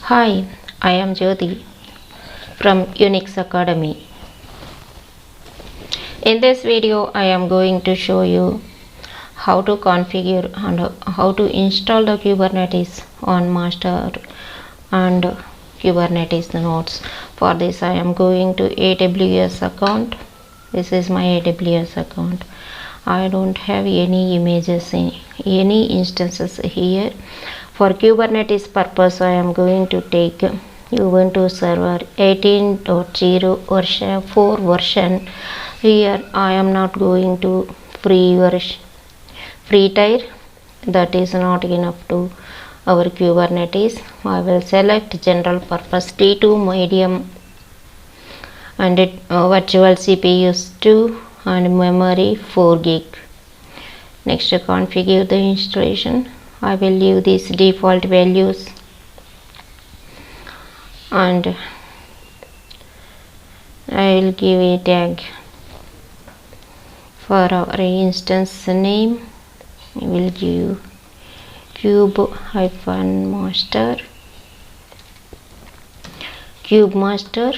Hi, I am Jyoti from Unix Academy. In this video, I am going to show you how to configure and how to install the Kubernetes on master and Kubernetes nodes. For this, I am going to AWS account. This is my AWS account. I don't have any images in any instances here. For Kubernetes purpose, I am going to take Ubuntu server 18.0 version 4 version. Here I am not going to free tier, that is not enough to our Kubernetes. I will select general purpose T2 medium and virtual CPUs 2 and memory 4 gig. Next, configure the installation. I will leave these default values and I will give a tag for our instance name. I will give kube-master, kubemaster.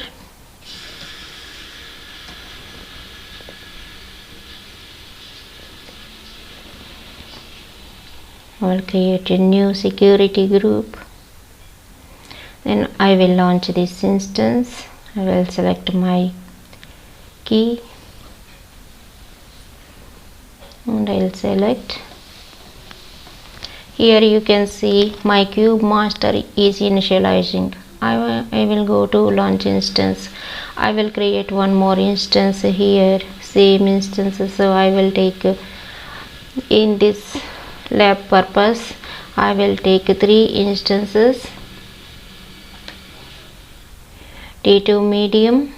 I will create a new security group. Then I will launch this instance. I will select my key and I will select. Here you can see my kubemaster is initializing. I will go to launch instance. I will create one more instance here, same instance. So I will take in this lab purpose, I will take 3 instances. T2 medium,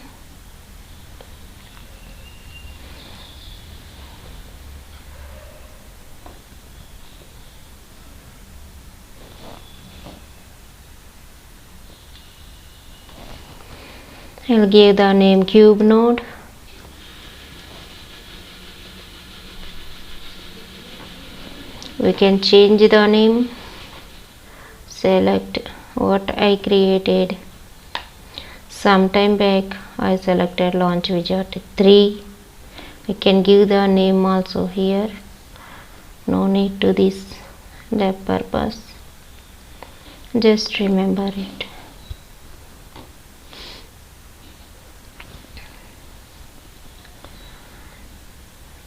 I will give the name kube node. We can change the name. Select what I created sometime back. I selected launch wizard 3. We can give the name also here. No need to this lab purpose. Just remember it.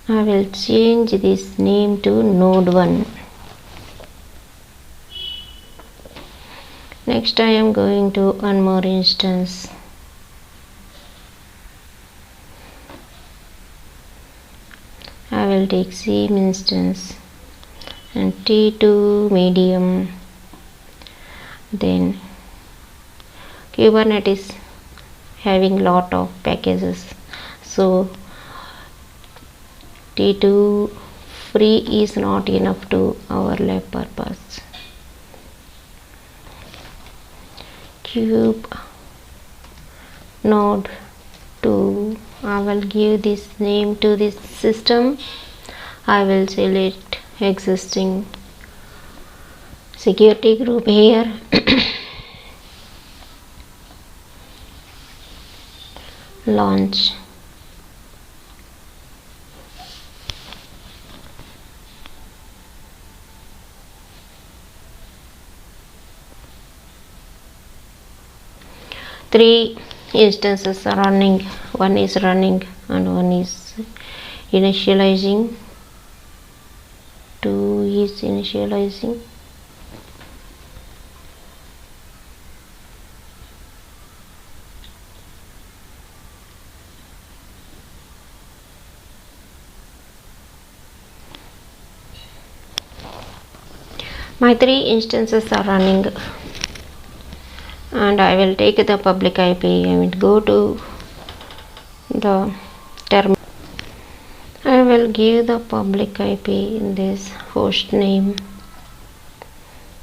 I will change this name to node 1. Next I am going to one more instance. I will take same instance and T2 medium. Then Kubernetes having lot of packages, so T2 free is not enough to our lab purpose. Kube node 2. I will give this name to this system. I will select existing security group here. Launch. Three instances are running. One is running and one is initializing. 2 is initializing. My 3 instances are running and I will take the public IP. I will go to the terminal. I will give the public IP in this host name.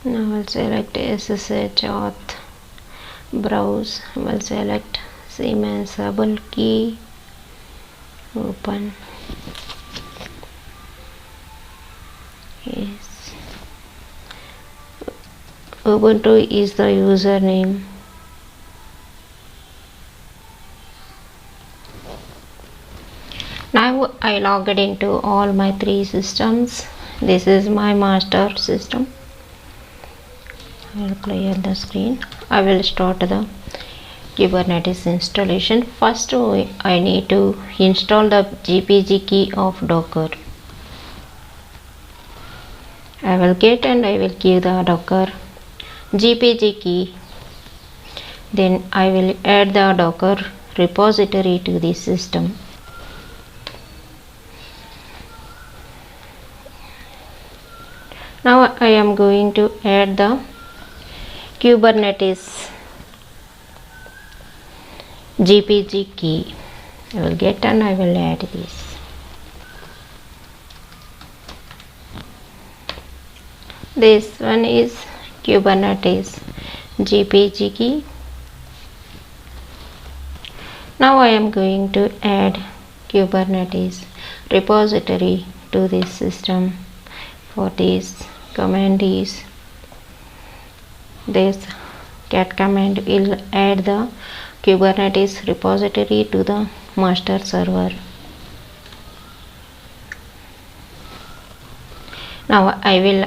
Now I will select SSH auth browse. I will select Siemens Hubble key open. Yes. Ubuntu is the username. Now I logged into all my 3 systems. This is my master system. I will clear the screen. I will start the Kubernetes installation. First I need to install the GPG key of Docker. I will get and I will give the Docker GPG key. Then I will add the Docker repository to this system. Now I am going to add the Kubernetes GPG key. I will get and I will add this. This one is Kubernetes GPG key. Now I am going to add Kubernetes repository to this system. For this command is this cat command will add the Kubernetes repository to the master server. Now I will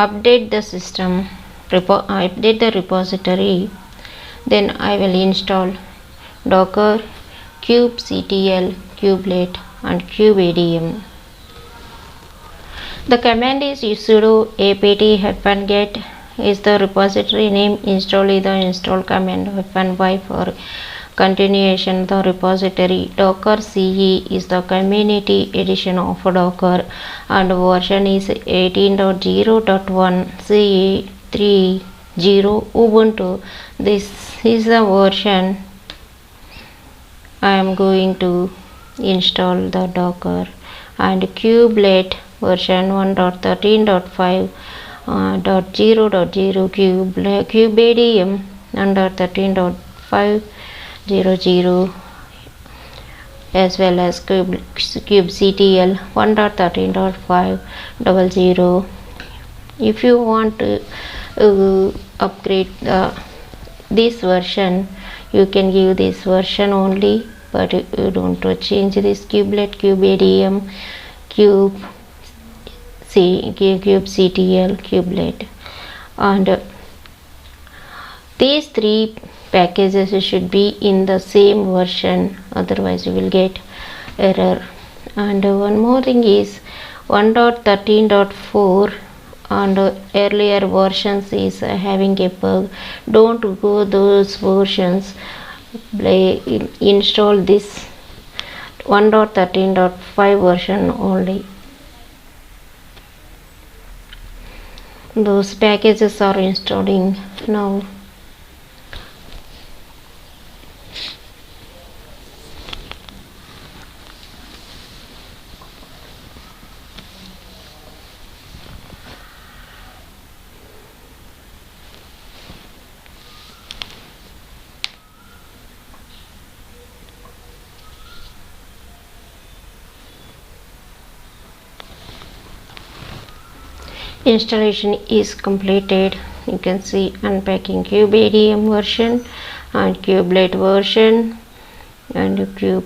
update the system, update the repository. Then I will install Docker, kubectl, kubelet and kubeadm. The command is sudo apt-get is the repository name. Install is the install command. -y for continuation the repository. Docker CE is the community edition of Docker and version is 18.0.1 CE 3.0 Ubuntu. This is the version I am going to install the Docker. And kubelet version 1.13.5 .0.0 kubeadm under 13.500 as well as kubectl 1.13.500. If you want to upgrade this version, you can give this version only, but you don't change this kubelet, kubeadm, kubectl, kubelet, and these 3 packages should be in the same version, otherwise you will get error. And one more thing is 1.13.4 and earlier versions is having a bug. Don't go those versions, install this 1.13.5 version only. Those packages are installing now. Installation is completed. You can see unpacking kubeadm version and kubelet version and kubectl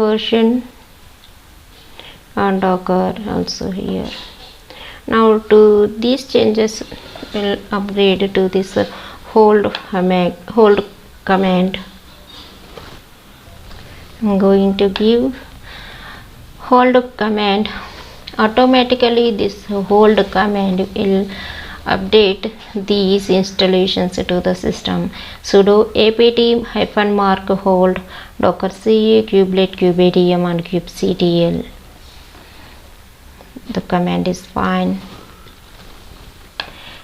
version and Docker also here. Now to these changes will upgrade to this hold command. I'm going to give hold command. Automatically this hold command will update these installations to the system. Sudo apt-mark hold docker ce kubelet, kubeadm and kubectl. The command is fine.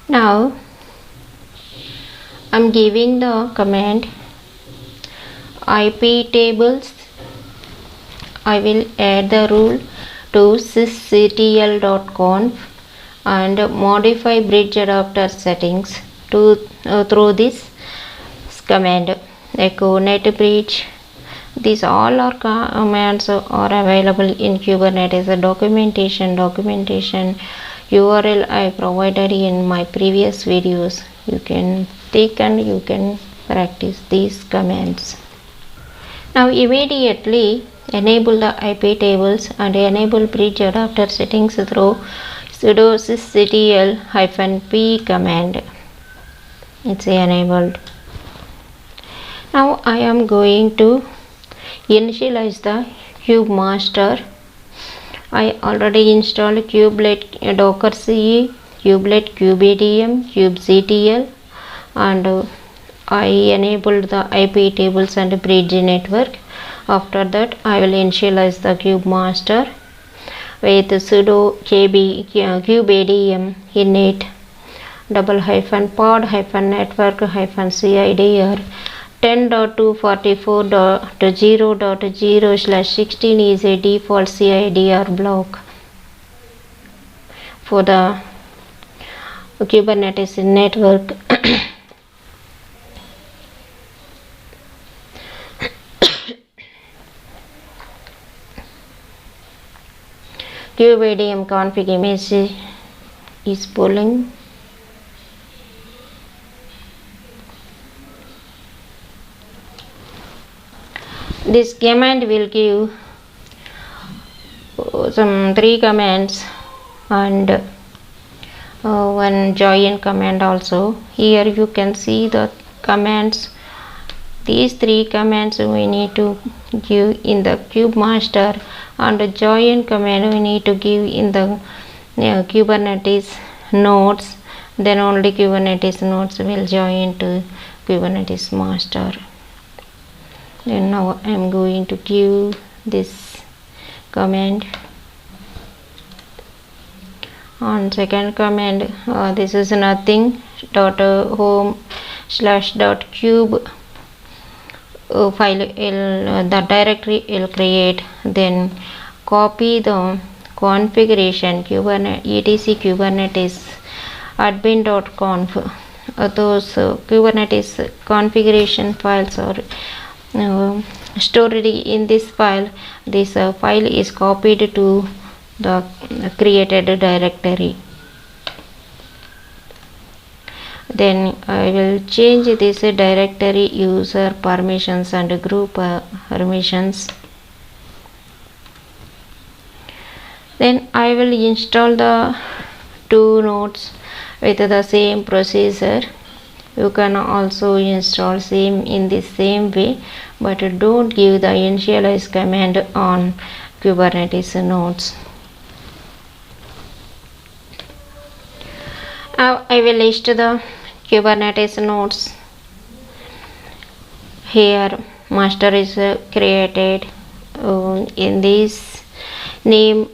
Now I'm giving the command iptables. I will add the rule to sysctl.conf and modify bridge adapter settings to through this command echo net bridge. These all are commands are available in Kubernetes documentation. URL I provided in my previous videos. You can take and you can practice these commands. Now immediately enable the IP tables and enable bridge adapter settings through sudo sysctl-p command. It's enabled. Now I am going to initialize the Cube Master. I already installed Kubelet Docker CE, Kubelet kubeadm, kubectl, and I enabled the IP tables and bridge network. After that I will initialize the Cube Master with sudo kubeadm init --pod-network-cdir 10.244.0.0/16 is a default CIDR block for the Kubernetes network. kubeadm config image is pulling. This command will give some 3 commands and one join command also. Here you can see the commands. These 3 commands we need to give in the Cube Master, and the join command we need to give in the Kubernetes nodes. Then only Kubernetes nodes will join to Kubernetes Master. Then now I am going to give this command. On second command, this is nothing .home/.cube file the directory will create. Then copy the configuration etc kubernetes admin.conf. Those Kubernetes configuration files are stored in this file. This file is copied to the created directory. Then I will change this directory user permissions and group permissions. Then I will install the 2 nodes with the same procedure. You can also install same in the same way, but don't give the initialize command on Kubernetes nodes. Now I will list the Kubernetes nodes. Here master is created in this name.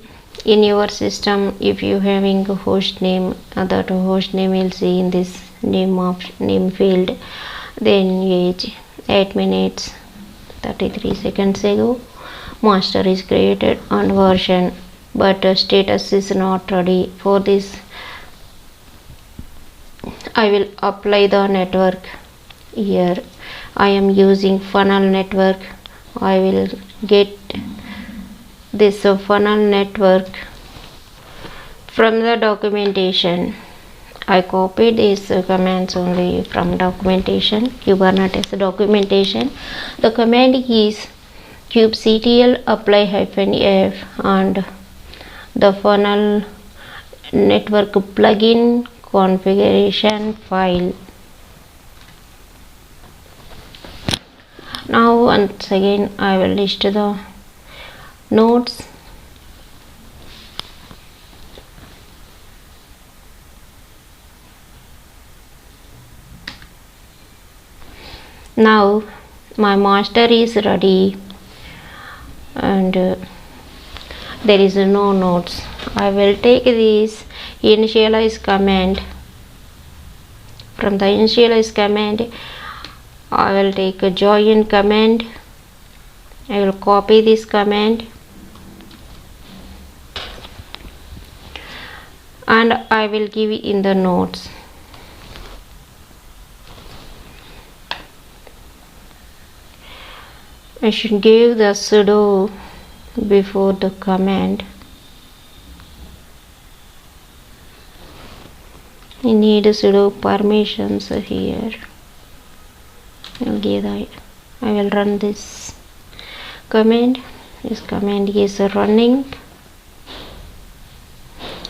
In your system, if you having a host name, that host name will see in this name field. Then age 8 minutes 33 seconds ago master is created, and version, but status is not ready. For this I will apply the network. Here I am using funnel network. I will get this funnel network from the documentation. I copied these commands only from documentation, Kubernetes documentation. The command is kubectl apply -f and the funnel network plugin configuration file. Now once again I will list the nodes. Now my master is ready, and there is no nodes. I will take this initialize command. From the initialize command I will take a join command. I will copy this command and I will give in the nodes. I should give the sudo before the command. I need sudo permissions here. I'll give that. I will run this command. This command is running.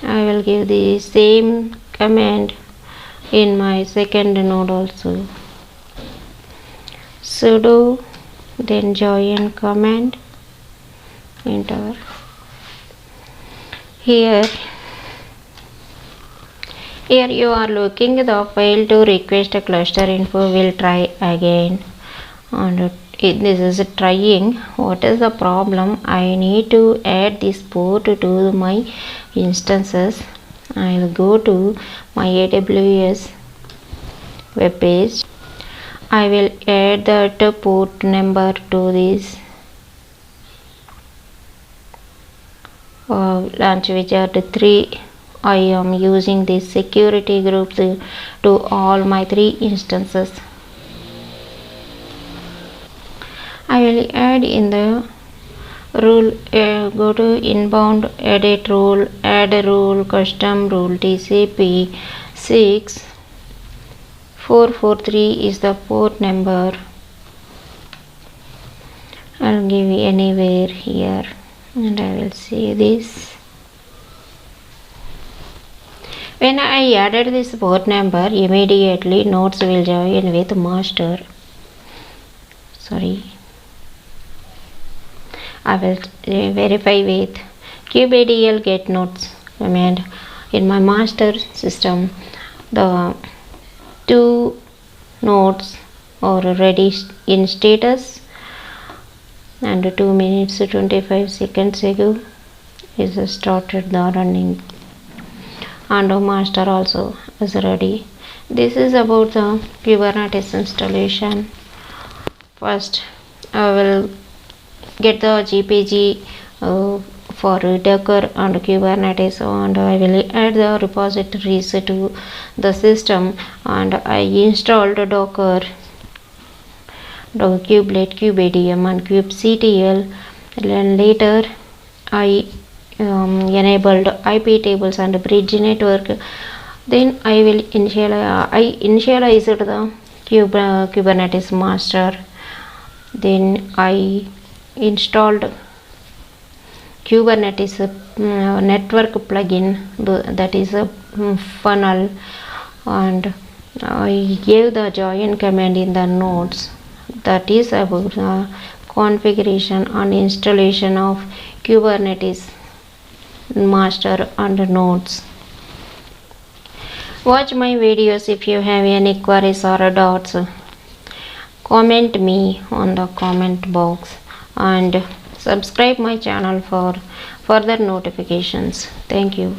I will give the same command in my second node also. Sudo then join command, enter. Here you are looking the file to request a cluster info. Will try again, and this is trying. What is the problem? I need to add this port to my instances. I will go to my AWS web page. I will add that port number to this launch wizard 3. I am using this security groups to all my 3 instances. I will add in the rule, go to inbound, edit rule, add a rule, custom rule, TCP 6443 is the port number. I'll give anywhere here, and I will say this. When I added this port number, immediately nodes will join with master. I will verify with kubectl get nodes command. In my master system, the 2 nodes are ready in status, and 2 minutes 25 seconds ago is started the running, and master also is ready. This is about the Kubernetes installation. First I will get the GPG for Docker and Kubernetes, and I will add the repositories to the system, and I installed Docker, kubelet, kubeadm and kubectl, and later I enabled IP tables and bridge network. Then I will initialize the Kubernetes master. Then I installed Kubernetes network plugin, that is a funnel, and I gave the join command in the nodes. That is about the configuration and installation of Kubernetes master and nodes. Watch my videos. If you have any queries or doubts, comment me on the comment box, and subscribe my channel for further notifications. Thank you.